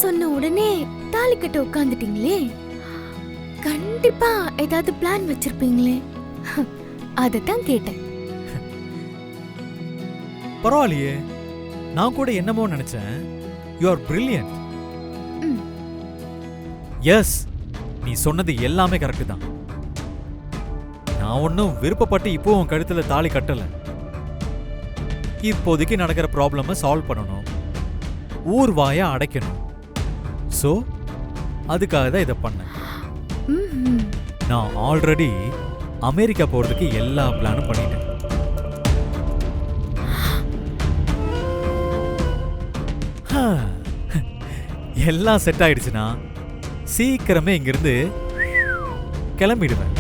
சொன்ன உடனே தாலி கட்ட உட்கார்ந்துட்டீங்களே, கண்டிப்பா ஏதாவது பிளான் வச்சிருப்பீங்களே, அதத்தான் கேட்டேன். பரவாயில்லையே, நான் கூட என்னமோ நினைச்சேன். You are brilliant. எஸ், நீ சொன்னது எல்லாமே கரெக்ட் தான். நான் ஒன்னும் விருப்பப்பட்டு இப்போ உன் கழுத்துல தாலி கட்டல. இப்போதைக்கு நடக்கிற ப்ராப்ளம சால்வ் பண்ணணும், ஊர் வாய அடைக்கணும். சோ அதுக்காக தான் இதை பண்ணேன். நான் ஆல்ரெடி அமெரிக்கா போறதுக்கு எல்லா பிளானும் பண்ணிட்டேன். எல்லாம் செட் ஆயிடுச்சுன்னா சீக்கிரமே இங்கிருந்து கிளம்பிடுவேன்.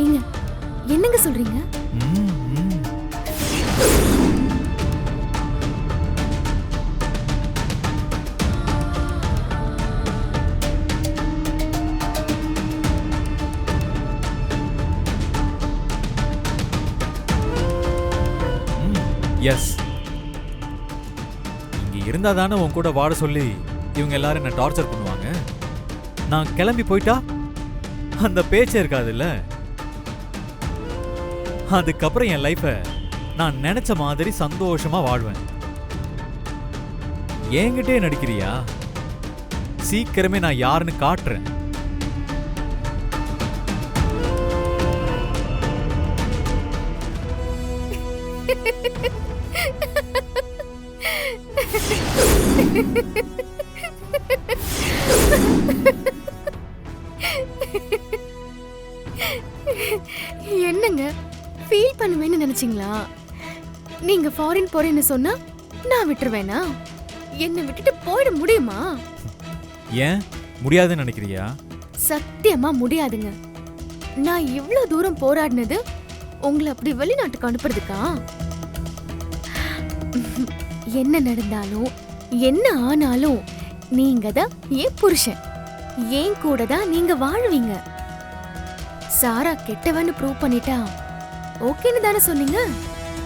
ஏங்க, என்னங்க சொல்றீங்க? எஸ், இங்க இருந்தா தானே உன் கூட வாட சொல்லி இவங்க எல்லாரும் என்ன டார்ச்சர் பண்ணுவாங்க. நான் கிளம்பி போயிட்டா அந்த பேச்சே இருக்காதுல்ல. அதுக்கப்புறம் என் லைஃப நான் நினைச்ச மாதிரி சந்தோஷமா வாழ்வேன். என்கிட்டே நடிக்கிறியா? சீக்கிரமே நான் யாருன்னு காட்டுறேன். என்னங்க ஃபீல் பண்ணுவேன்னு நினைச்சீங்களா? நீங்க ஃபாரின் போறேன்னு சொன்னா நான் விட்டுருவேனா? என்ன விட்டுட்டு போயிட முடியுமா? ஏன் முடியாதுன்னு நினைக்கிறியா? சத்தியமா முடியாதுங்க. நான் இவ்வளவு தூரம் போராடினது உங்களை அப்படி வெளிநாட்டுக்கு அனுப்புறதுக்கா? என்ன நடந்தாலும் என்ன ஆனாலும் நீங்க தான் என் புருஷன். ஏன் கூட தான் நீங்க வாழ்வீங்க. சாரா கெட்டவன்னு ப்ரூவ் பண்ணிட்டா ஓகேன்னு தானே சொன்னீங்க.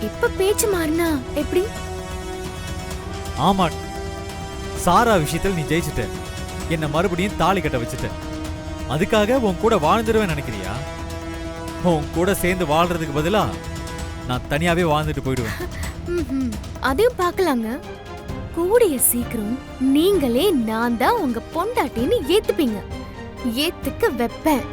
இப்ப பேச்சு மாறினா எப்படி? ஆமா, சாரா விஷயத்தில் நீ ஜெயிச்சுட்ட. என்ன மறுபடியும் தாலி கட்ட வச்சுட்ட. அதுக்காக உன் கூட வாழ்ந்துடுவேன் நினைக்கிறியா? உன் கூட சேர்ந்து வாழ்றதுக்கு பதிலா நான் தனியாவே வாழ்ந்துட்டு போயிடுவேன். அதையும் பார்க்கலாங்க. கூடிய சீக்கிரம் நீங்களே நான் தான் உங்க பொண்டாட்டின்னு ஏத்துப்பீங்க. ஏத்துக்க வைப்பேன்.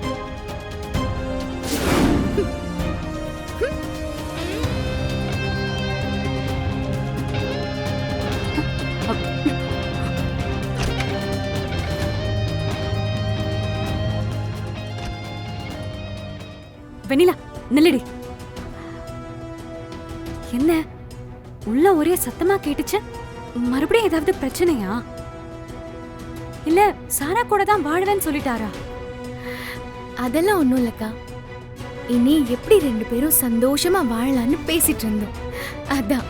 வெண்ணிலா, நில்லடி. என்ன உள்ள ஒரே சத்தமா கேட்டுச்சு? மறுபடியும் ஏதாவது பிரச்சனையா? இல்ல சாரா கூட தான் வாழ்வேன்னு சொல்லிட்டாரா? அதெல்லாம் ஒண்ணும் இல்லக்கா. இனி எப்படி 2 பேரும் சந்தோஷமா வாழலாம்னு பேசிட்டு இருந்தோம். அதான்.